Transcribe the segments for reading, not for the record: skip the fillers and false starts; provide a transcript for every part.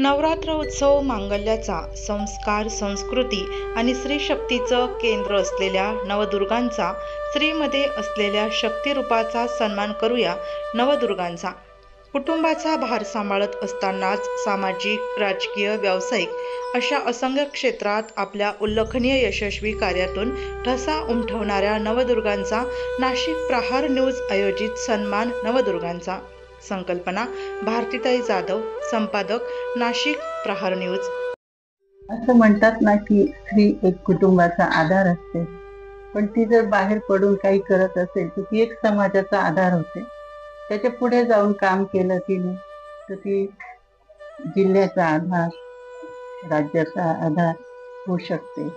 नवरात्र उत्सव मांगल्याचा संस्कार, संस्कृती आणि स्त्रीशक्तीचं केंद्र असलेल्या नवदुर्गांचा, स्त्रीमध्ये असलेल्या शक्तिरूपाचा सन्मान करूया नवदुर्गांचा. कुटुंबाचा भार सांभाळत असतानाच सामाजिक, राजकीय, व्यावसायिक अशा असंख्य क्षेत्रात आपल्या उल्लेखनीय यशस्वी कार्यातून ठसा उमटवणाऱ्या नवदुर्गांचा नाशिक प्रहार न्यूज आयोजित सन्मान नवदुर्गांचा. संकल्पना भारतीताई जाधव, संपादक नाशिक प्रहार न्यूज. असं म्हणतात ना की स्त्री एक कुटुंबाचा आधार असते, पण ती जर बाहेर पडून काही करत असेल तर ती एक समाजाचा आधार होते. त्याच्या पुढे जाऊन काम केलं तिने तर ती जिल्ह्याचा आधार, राज्याचा आधार होऊ शकते.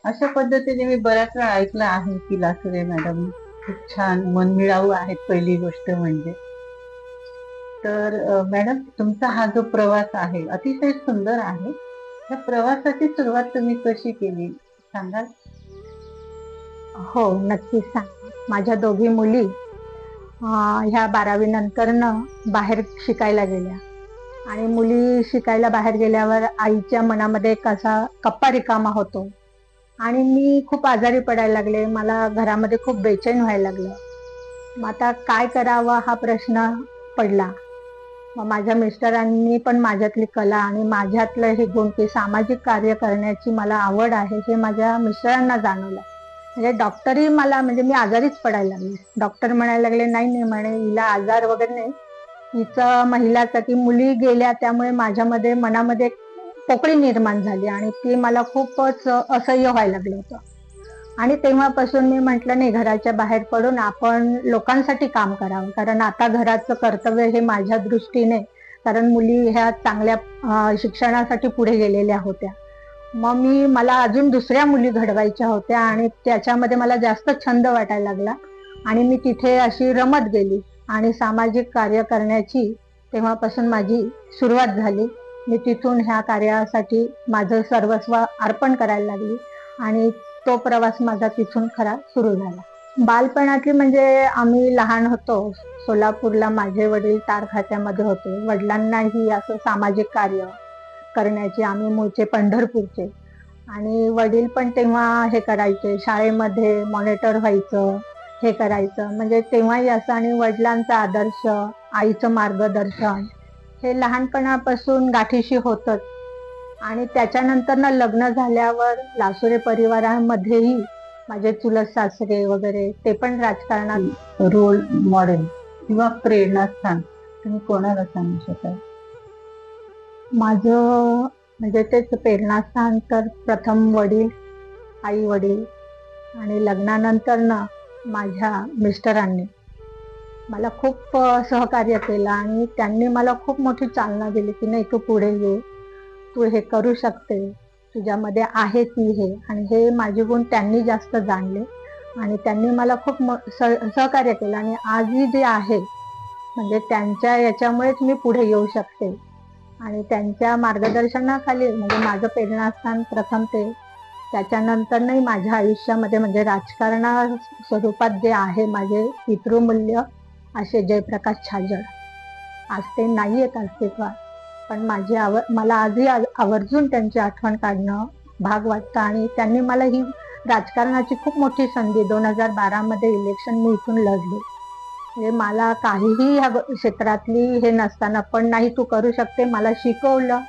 अशा पद्धतीने मी बऱ्याच वेळा ऐकलं आहे की लासुरे मॅडम खूप छान मनमिळावू आहेत. पहिली गोष्ट म्हणजे तर मॅडम, तुमचा हा जो प्रवास आहे अतिशय सुंदर आहे. या प्रवासाची सुरुवात तुम्ही कशी केली सांगाल? हो, नक्कीच सांग. माझ्या दोघी मुली ह्या 12वी नंतरनं बाहेर शिकायला गेल्या आणि मुली शिकायला बाहेर गेल्यावर आईच्या मनामध्ये एक असा कप्पा रिकामा होतो आणि मी खूप आजारी पडायला लागले. मला घरामध्ये खूप बेचैन व्हायला लागलं. मग आता काय करावं हा प्रश्न पडला. मग माझ्या मिस्टरांनी पण माझ्यातली कला आणि माझ्यातलं हे गुण की सामाजिक कार्य करण्याची मला आवड आहे हे माझ्या मिस्टरांना जाणवलं. म्हणजे डॉक्टरही मला, म्हणजे मी आजारीच पडायला लागले. डॉक्टर म्हणायला लागले नाही नाही म्हणे, हिला आजार वगैरे नाही, हिचं महिलाचं की मुली गेल्या त्यामुळे माझ्यामध्ये मनामध्ये पोकळी निर्माण झाली आणि ती मला खूपच असह्य व्हायला लागलं होतं. आणि तेव्हापासून मी म्हटलं नाही, घराच्या बाहेर पडून आपण लोकांसाठी काम करावं. कारण आता घराचं कर्तव्य हे माझ्या दृष्टीने, कारण मुली ह्या चांगल्या शिक्षणासाठी पुढे गेलेल्या होत्या. मग मला अजून दुसऱ्या मुली घडवायच्या होत्या आणि त्याच्यामध्ये मला जास्त छंद वाटायला लागला आणि मी तिथे अशी रमत गेली आणि सामाजिक कार्य करण्याची तेव्हापासून माझी सुरुवात झाली. मी तिथून ह्या कार्यासाठी माझं सर्वस्व अर्पण करायला लागली आणि तो प्रवास माझा तिथून खरा सुरू झाला. बालपणातली म्हणजे आम्ही लहान होतो, सोलापूरला माझे वडील तार खात्यामध्ये होते. वडिलांनाही असं सामाजिक कार्य करण्याचे, आम्ही मूळचे पंढरपूरचे, आणि वडील पण तेव्हा हे करायचे, शाळेमध्ये मॉनिटर व्हायचं, हे करायचं. म्हणजे तेव्हाही असं, आणि वडिलांचा आदर्श, आईचं मार्गदर्शन हे लहानपणापासून गाठीशी होतच. आणि त्याच्यानंतर ना लग्न झाल्यावर लासुरे परिवारामध्येही माझे चुलत सासरे वगैरे ते पण राजकारणात. रोल मॉडेल किंवा प्रेरणास्थान तुम्ही कोणाला सांगू शकाल? माझं म्हणजे तेच प्रेरणास्थान तर प्रथम वडील, आई वडील, आणि लग्नानंतर ना माझ्या मिस्टरांनी मला खूप सहकार्य केलं आणि त्यांनी मला खूप मोठी चालना दिली की नाही, तू पुढे ये, तू हे करू शकते, तुझ्यामध्ये आहे ती हे. आणि हे माझे गुण त्यांनी जास्त जाणले आणि त्यांनी मला खूप सहकार्य केलं आणि आजही जे आहे म्हणजे त्यांच्या याच्यामुळेच मी पुढे येऊ शकते. आणि त्यांच्या मार्गदर्शनाखाली म्हणजे माझं प्रेरणास्थान प्रथम ते. त्याच्यानंतर नाही माझ्या आयुष्यामध्ये म्हणजे राजकारणा स्वरूपात जे आहे माझे पितृमूल्य असे जयप्रकाश छाजेड, आज ते नाही आहेत अस्तित्वात, पण मला आजही आवर्जून त्यांची आठवण काढणं भाग वाटतं. आणि त्यांनी मला ही राजकारणाची खूप मोठी संधी 2012 इलेक्शन मी इथून लढले. म्हणजे मला काहीही ह्या क्षेत्रातली हे नसताना पण नाही, तू करू शकते, मला शिकवलं.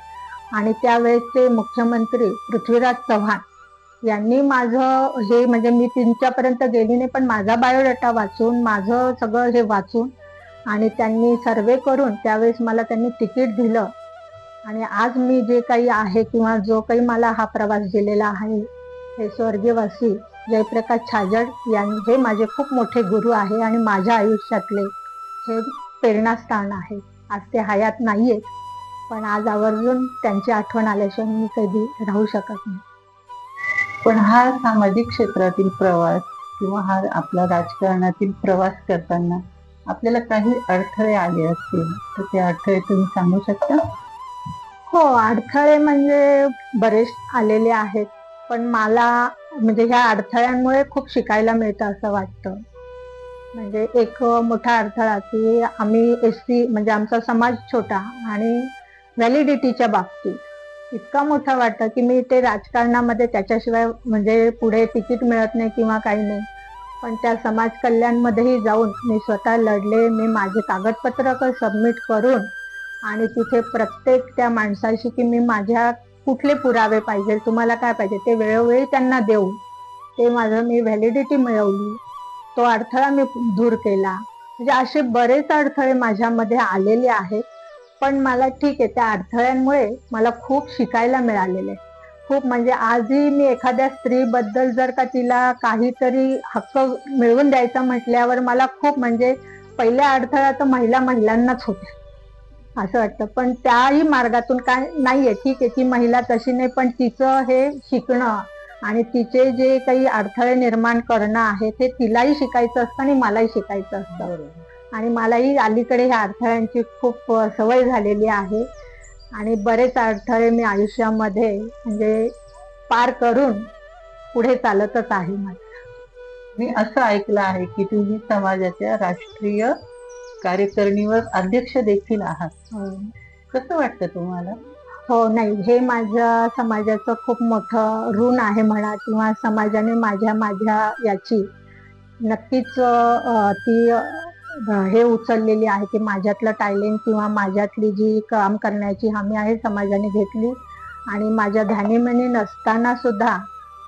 आणि त्यावेळेसचे मुख्यमंत्री पृथ्वीराज चव्हाण यांनी माझं हे, म्हणजे मी त्यांच्यापर्यंत गेली नाही पण माझा बायोडाटा वाचून, माझं सगळं हे वाचून, आणि त्यांनी सर्वे करून त्यावेळेस मला त्यांनी तिकीट दिलं. आणि आज मी जे काही आहे किंवा जो काही मला हा प्रवास दिलेला आहे, हे स्वर्गीयवासी जयप्रकाश छाजेड हे माझे खूप मोठे गुरु आहे आणि माझ्या आयुष्यातले हे प्रेरणास्थान आहे. आज ते हयात नाहीये, पण आज आवर्जून त्यांची आठवण आल्याशिवाय मी कधी राहू शकत नाही. पण हा सामाजिक क्षेत्रातील प्रवास किंवा हा आपला राजकारणातील प्रवास करताना आपल्याला काही अडथळे आले असतील तर ते अडथळे तुम्ही सांगू शकता? हो, अडथळे म्हणजे बरेच आलेले आहेत, पण मला म्हणजे ह्या अडथळ्यांमुळे खूप शिकायला मिळतं असं वाटतं. म्हणजे एक मोठा अडथळा की आम्ही SC म्हणजे आमचा समाज छोटा आणि व्हॅलिडिटीच्या बाबतीत इतका मोठा वाटतं की मी ते राजकारणामध्ये त्याच्याशिवाय म्हणजे पुढे तिकीट मिळत नाही किंवा काही नाही, पण त्या समाज कल्याणमध्येही जाऊन मी स्वतः लढले. मी माझे कागदपत्र सबमिट करून आणि तिथे प्रत्येक त्या माणसाशी की मी माझ्या कुठले पुरावे पाहिजे, तुम्हाला काय पाहिजे, ते वेळोवेळी त्यांना देऊन ते मी व्हॅलिडिटी मिळवली. तो अडथळा मी दूर केला. म्हणजे असे बरेच अडथळे माझ्यामध्ये आलेले आहेत, पण मला ठीक आहे, त्या अडथळ्यांमुळे मला खूप शिकायला मिळालेले. खूप म्हणजे आजही मी एखाद्या स्त्रीबद्दल जर का तिला काहीतरी हक्क मिळवून द्यायचा म्हटल्यावर मला खूप म्हणजे पहिल्या अडथळा तर महिलांनाच होते असं वाटतं. पण त्याही मार्गातून काय नाहीये, ठीक आहे ती महिला तशी नाही, पण तिचं हे शिकणं आणि तिचे जे काही अडथळे निर्माण करणं आहे ते तिलाही शिकायचं असतं आणि मलाही शिकायचं असतं. आणि मलाही अलीकडे ह्या अडथळ्यांची खूप सवय झालेली आहे आणि बरेच अडथळे मी आयुष्यामध्ये म्हणजे पार करून पुढे चालतच आहे. मी असं ऐकलं आहे की तुम्ही समाजाच्या राष्ट्रीय कार्यकारिणीवर अध्यक्ष देखील आहात. कसं वाटतं तुम्हाला? हो, नाही, हे माझ्या समाजाचं खूप मोठं ऋण आहे म्हणा, किंवा समाजाने माझ्या याची नक्कीच ती हे उचललेली आहे की माझ्यातलं टॅलेंट किंवा माझ्यातली जी काम करण्याची हमी आहे समाजाने घेतली. आणि माझ्या ध्यानीमनी नसताना सुद्धा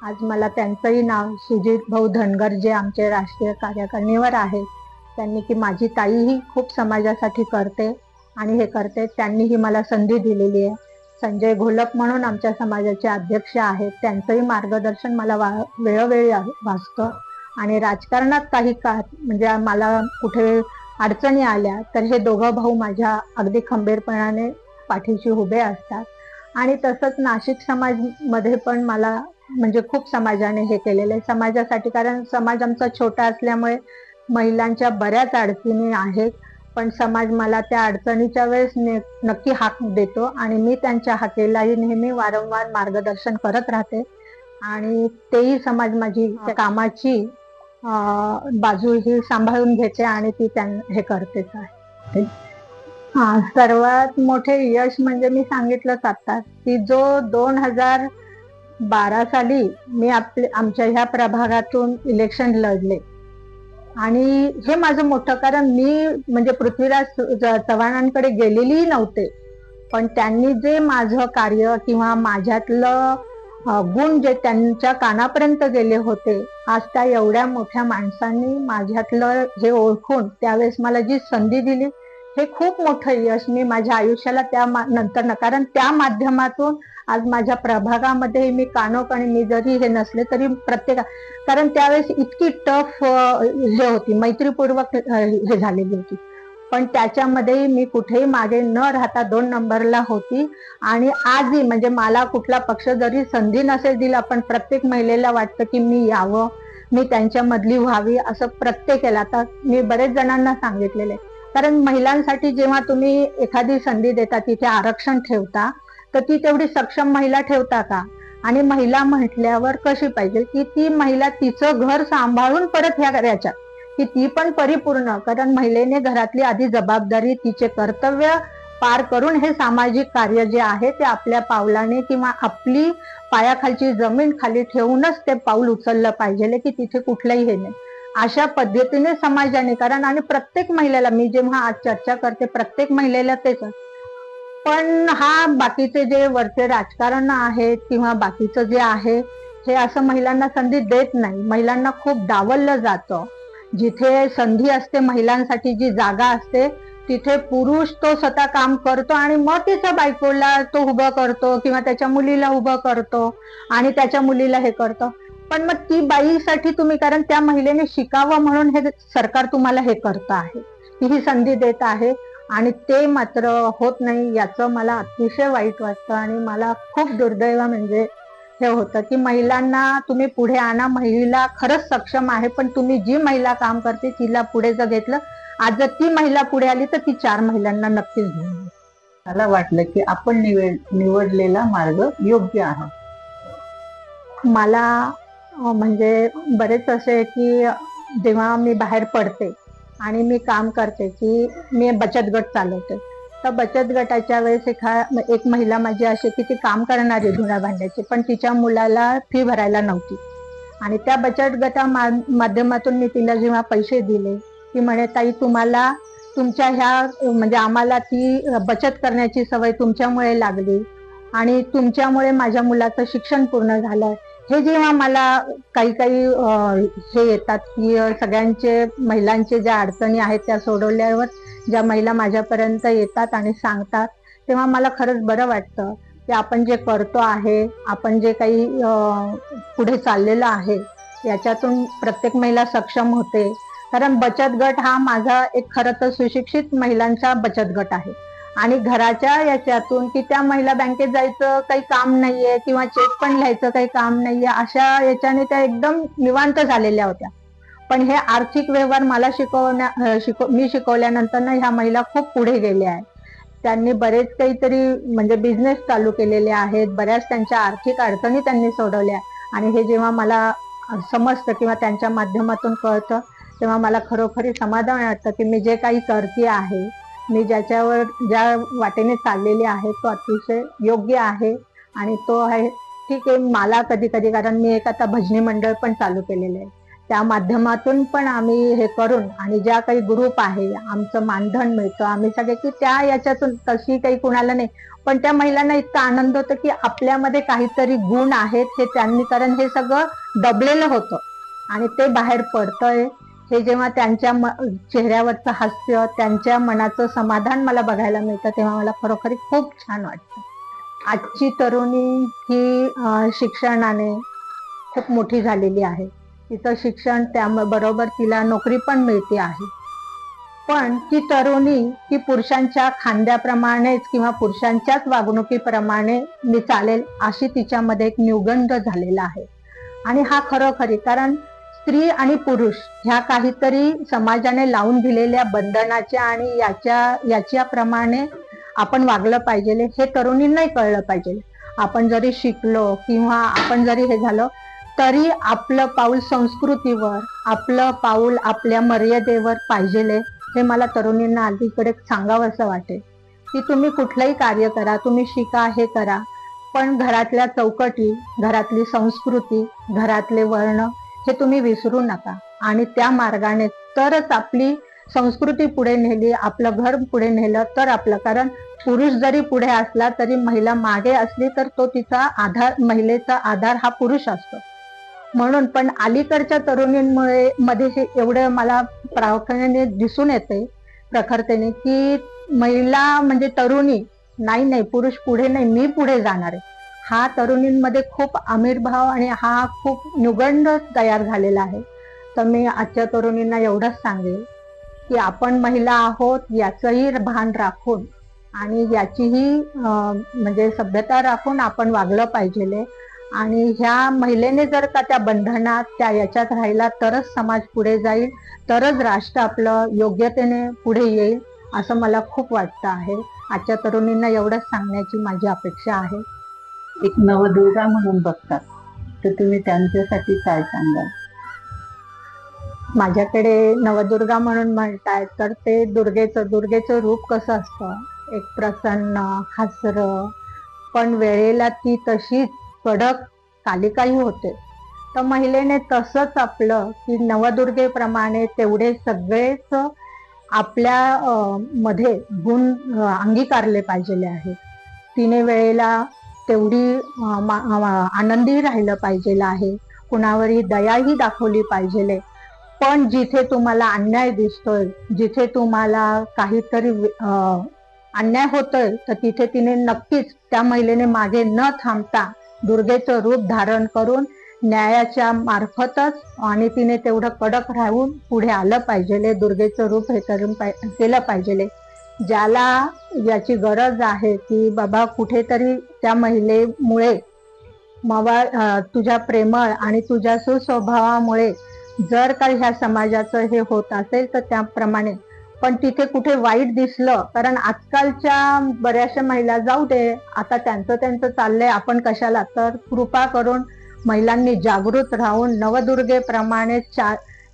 आज मला त्यांचंही नाव सुजित भाऊ धनगर जे आमचे राष्ट्रीय कार्यकारिणीवर आहेत, त्यांनी की माझी ताईही खूप समाजासाठी करते आणि हे करते, त्यांनीही मला संधी दिलेली आहे. संजय घोलप म्हणून आमच्या समाजाचे अध्यक्ष आहेत, त्यांचंही मार्गदर्शन मला वेळोवेळी वाचतं. आणि राजकारणात काही म्हणजे मला कुठे अडचणी आल्या तर हे दोघं भाऊ माझ्या अगदी खंबीरपणाने पाठीशी उभे असतात. आणि तसंच नाशिक समाजमध्ये पण मला म्हणजे खूप समाजाने हे केलेलं आहे समाजासाठी, कारण समाज आमचा छोटा असल्यामुळे महिलांच्या बऱ्याच अडचणी आहेत, पण समाज मला त्या अडचणीच्या वेळेस नक्की हाक देतो आणि मी त्यांच्या हाकेलाही नेहमी वारंवार मार्गदर्शन करत राहते. आणि तेही समाज माझी कामाची बाजू ही सांभाळून घेते आणि ती हे करतेच आहे. सर्वात मोठे यश म्हणजे मी सांगितलंच आता की जो 2012 साली मी आमच्या ह्या प्रभागातून इलेक्शन लढले. आणि हे माझं मोठं, कारण मी म्हणजे पृथ्वीराज चव्हाणांकडे गेलेलीही नव्हते, पण त्यांनी जे माझं कार्य किंवा माझ्यातलं गुण जे त्यांच्या कानापर्यंत गेले होते, आज त्या एवढ्या मोठ्या माणसांनी माझ्यातलं हे ओळखून त्यावेळेस मला जी संधी दिली, हे खूप मोठं यश मी माझ्या आयुष्याला त्या नंतर कारण त्या माध्यमातून आज माझ्या प्रभागामध्ये मी कानोकानी, मी जरी हे नसले तरी कारण त्यावेळेस इतकी टफ हे होती, मैत्रीपूर्वक हे झालेली होती, पण त्याच्यामध्ये मी कुठेही मागे न राहता 2 नंबरला होती. आणि आजही म्हणजे मला कुठला पक्ष जरी संधी नसेल दिला, पण प्रत्येक महिलेला वाटतं की मी यावं, मी त्यांच्यामधली व्हावी, असं प्रत्येकाला. आता मी बरेच जणांना सांगितलेले, कारण महिलांसाठी जेव्हा तुम्ही एखादी संधी देता, तिथे आरक्षण ठेवता, तर ती तेवढी सक्षम महिला ठेवता का? आणि महिला म्हटल्यावर कशी पाहिजे की ती महिला तिचं घर सांभाळून परत ह्या याच्यात की ती पण परिपूर्ण, कारण महिलेने घरातली आधी जबाबदारी, तिचे कर्तव्य पार करून हे सामाजिक कार्य जे आहे ते आपल्या पावलाने किंवा आपली पायाखालची जमीन खाली ठेवूनच ते पाऊल उचललं पाहिजे की तिथे कुठलंही हे नाही. अशा पद्धतीने समाजाने, कारण आणि प्रत्येक महिलेला मी जेव्हा आज चर्चा करते प्रत्येक महिलेला तेच, पण हा बाकीचे जे वरचे राजकारण आहेत किंवा बाकीचं जे आहे हे असं महिलांना संधी देत नाही. महिलांना खूप डावललं जातं. जिथे संधी असते महिलांसाठी, जी जागा असते, तिथे पुरुष तो स्वतः काम करतो आणि मग त्याच्या बायकोला तो उभं करतो किंवा त्याच्या मुलीला उभं करतो आणि त्याच्या मुलीला हे करतो. पण मग ती बाईसाठी तुम्ही, कारण त्या महिलेने शिकावं म्हणून हे सरकार तुम्हाला हे करत आहे, ही संधी देत आहे, आणि ते मात्र होत नाही. याचं मला अतिशय वाईट वाटतं आणि मला खूप दुर्दैव म्हणजे हे होतं की महिलांना तुम्ही पुढे आणा, महिला खरंच सक्षम आहे, पण तुम्ही जी महिला काम करते तिला पुढे जर घेतलं, आज जर ती महिला पुढे आली तर ती 4 महिलांना नक्कीच घेऊन. मला वाटलं की आपण निवडलेला मार्ग योग्य आहे. मला म्हणजे बरेच असे की जेव्हा मी बाहेर पडते आणि मी काम करते की मी बचत गट चालवते, तर बचत गटाच्या वेळेस एक महिला माझी अशी की ती काम करणारी धुण्या भांड्याची, पण तिच्या मुलाला फी भरायला नव्हती. आणि त्या बचत गटा माध्यमातून मी तिला जेव्हा पैसे दिले, ती म्हणे ताई तुम्हाला तुमच्या ह्या म्हणजे आम्हाला ती बचत करण्याची सवय तुमच्यामुळे लागली आणि तुमच्यामुळे माझ्या मुलाचं शिक्षण पूर्ण झालं. हे जेव्हा मला काही हे येतात की सगळ्यांचे महिलांचे ज्या अडचणी आहेत त्या सोडवल्यावर ज्या महिला माझ्यापर्यंत येतात आणि सांगतात, तेव्हा मला खरंच बरं वाटतं की आपण जे करतो आहे, आपण जे काही पुढे चाललेलं आहे याच्यातून प्रत्येक महिला सक्षम होते. कारण बचत गट हा माझा एक खरं तर सुशिक्षित महिलांचा बचत गट आहे आणि घराच्या याच्यातून की त्या महिला बँकेत जायचं काही काम नाहीये किंवा चेक पण लिहायचं काही काम नाहीये, अशा याच्याने त्या एकदम निवांत झालेल्या होत्या. पण हे आर्थिक व्यवहार मला मी शिकवल्यानंतर ना ह्या महिला खूप पुढे गेल्या आहेत. त्यांनी बरेच काहीतरी म्हणजे बिझनेस चालू केलेले आहेत, बऱ्याच त्यांच्या आर्थिक अडचणी त्यांनी सोडवल्या. आणि हे जेव्हा मला समजतं किंवा त्यांच्या माध्यमातून कळतं, तेव्हा मला खरोखरी समाधान वाटतं की मी जे काही करते आहे, मी ज्या वाटेने चाललेले आहे तो अतिशय योग्य आहे. आणि तो आहे ठीक आहे. मला कधी कधी, कारण मी एक आता भजनी मंडळ पण चालू केलेलं आहे, त्या माध्यमातून पण आम्ही हे करून आणि ज्या काही ग्रुप आहे आमचं मानधन मिळतं, आम्ही सगळे की त्या याच्यातून तशी काही कुणाला नाही, पण त्या महिलांना इतका आनंद होतो की आपल्यामध्ये काहीतरी गुण आहेत हे त्यांनी, कारण हे सगळं दबलेलं होतं आणि ते बाहेर पडतंय. हे जेव्हा त्यांच्या चेहऱ्यावरचं हास्य, त्यांच्या मनाचं समाधान मला बघायला मिळतं, तेव्हा मला खरोखरी खूप छान वाटतं. आजची तरुणी ही शिक्षणाने खूप मोठी झालेली आहे. तिचं शिक्षण त्याबरोबर तिला नोकरी पण मिळते आहे. पण ती तरुणी ती पुरुषांच्या खांद्याप्रमाणेच किंवा पुरुषांच्याच वागणुकीप्रमाणे मी चालेल अशी तिच्यामध्ये एक न्यूनगंड झालेला आहे. आणि हा खरोखरी, कारण स्त्री आणि पुरुष ह्या काहीतरी समाजाने लावून दिलेल्या बंधनाच्या आणि याच्याप्रमाणे आपण वागलं पाहिजे हे तरुणींनाही कळलं पाहिजे. आपण जरी शिकलो किंवा आपण जरी हे झालं तरी आपलं पाऊल संस्कृतीवर, आपलं पाऊल आपल्या मर्यादेवर पाहिजे. हे मला तरुणींना अलीकडे सांगावंसं वाटेल की तुम्ही कुठलंही कार्य करा, तुम्ही शिका, हे करा, पण घरातल्या चौकटी, घरातली संस्कृती, घरातले वर्ण हे तुम्ही विसरू नका. आणि त्या मार्गाने तरच आपली संस्कृती पुढे नेली, आपलं घर पुढे नेलं तर आपलं, कारण पुरुष जरी पुढे असला तरी महिला मागे असली तर तो तिचा आधार, महिलेचा आधार हा पुरुष असतो. म्हणून पण अलीकडच्या तरुणींमुळे मध्ये हे एवढं मला प्रामुख्याने दिसून येते प्रखरतेने की महिला म्हणजे तरुणी नाही पुरुष पुढे नाही, मी पुढे जाणार आहे, हा तरुणींमध्ये खूप आमिरभाव आणि हा खूप न्यूनगंड तयार झालेला आहे. तर मी आजच्या तरुणींना एवढंच सांगेल की आपण महिला आहोत याचंही भान राखून आणि याचीही म्हणजे सभ्यता राखून आपण वागलं पाहिजे. आणि ह्या महिलेने जर का त्या बंधनात त्या याच्यात राहिला तरच समाज पुढे जाईल, तरच राष्ट्र आपलं योग्यतेने पुढे येईल असं मला खूप वाटतं आहे. आजच्या तरुणींना एवढंच सांगण्याची माझी अपेक्षा आहे. एक नवदुर्गा म्हणून बघतात, तर तुम्ही त्यांच्यासाठी काय सांगाल? माझ्याकडे नवदुर्गा म्हणून म्हणताय तर ते दुर्गेचं रूप कसं असतं, एक प्रसन्न, हसरं, पण वेळेला ती तशीच कडक कालिकाही होते. तर महिलेने तसंच आपलं की नवदुर्गेप्रमाणे तेवढे सगळेच आपल्या मध्ये गुण अंगीकारले पाहिजे आहेत. तिने वेळेला तेवढी आनंदी राहिलं पाहिजे आहे, कुणावरही दयाही दाखवली पाहिजे. पण जिथे तुम्हाला अन्याय दिसतोय, जिथे तुम्हाला काहीतरी अन्याय होतोय, तर तिथे तिने नक्कीच त्या महिलेने मागे न थांबता दुर्गेचं रूप धारण करून न्यायाच्या मार्फतच आणि तिने तेवढं कडक राहून पुढे आलं पाहिजे. दुर्गेचं रूप हे केलं पाहिजे. ज्याला याची गरज आहे की बाबा कुठेतरी त्या महिलेमुळे तुझ्या प्रेमळ आणि तुझ्या सुस्वभावामुळे जर काही ह्या समाजाचं हे होत असेल तर त्याप्रमाणे, पण तिथे कुठे वाईट दिसलं, कारण आजकालच्या बऱ्याचशा महिला जाऊ दे आता त्यांचं चाललंय, आपण कशाला, तर कृपा करून महिलांनी जागृत राहून नवदुर्गेप्रमाणे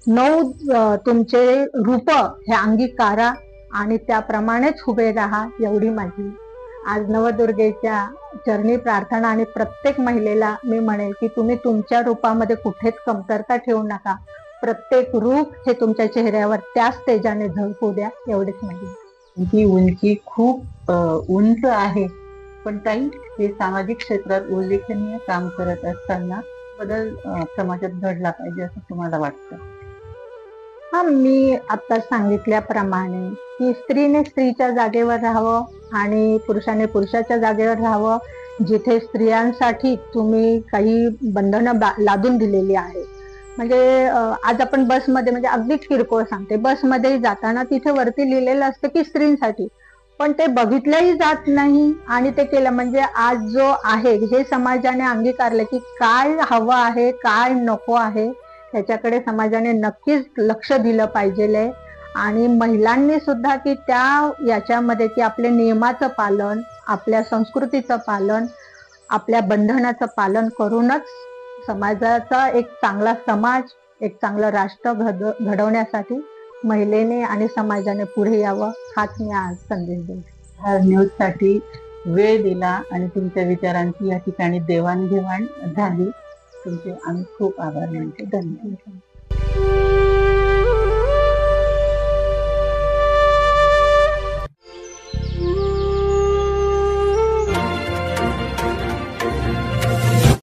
9 तुमचे रूप हे अंगीकारा आणि त्याप्रमाणेच उभे राहा एवढी माझी आज नवदुर्गेच्या चरणी प्रार्थना. आणि प्रत्येक महिलेला मी म्हणेल की तुम्ही तुमच्या रूपामध्ये कुठेच कमतरता ठेवू नका. प्रत्येक रूप हे तुमच्या चेहऱ्यावर त्याच तेजाने झळकू द्या, एवढेच माझी. ही उंची खूप उंच आहे, पण ताई हे सामाजिक क्षेत्रात उल्लेखनीय काम करत असताना बदल समाजात घडला पाहिजे असं तुम्हाला वाटतं? हा, मी आता सांगितल्याप्रमाणे की स्त्रीने स्त्रीच्या जागेवर राहावं आणि पुरुषाने पुरुषाच्या जागेवर राहावं. जिथे स्त्रियांसाठी तुम्ही काही बंधनं लादून दिलेली आहे, म्हणजे आज आपण बसमध्ये, म्हणजे अगदी किरकोळ सांगते, बसमध्ये जाताना तिथे वरती लिहिलेलं असतं की स्त्रींसाठी, पण ते बघितलंही जात नाही. आणि ते केलं म्हणजे आज जो आहे हे समाजाने अंगीकारलं की काय हवं आहे, काय नको आहे, त्याच्याकडे समाजाने नक्कीच लक्ष दिलं पाहिजे. आणि महिलांनी सुद्धा की त्या याच्यामध्ये की आपल्या नियमाचं पालन, आपल्या संस्कृतीचं पालन, आपल्या बंधनाचं पालन करूनच समाजाचा एक चांगला समाज, एक चांगलं राष्ट्र घडवण्यासाठी महिलेने आणि समाजाने पुढे यावं, हाच मी आज संदेश देईन. हा न्यूज साठी वेळ दिला आणि तुमच्या विचारांची या ठिकाणी देवाणघेवाण झाली. तुमचे आम्ही खूप आभार मानतो. धन्यवाद.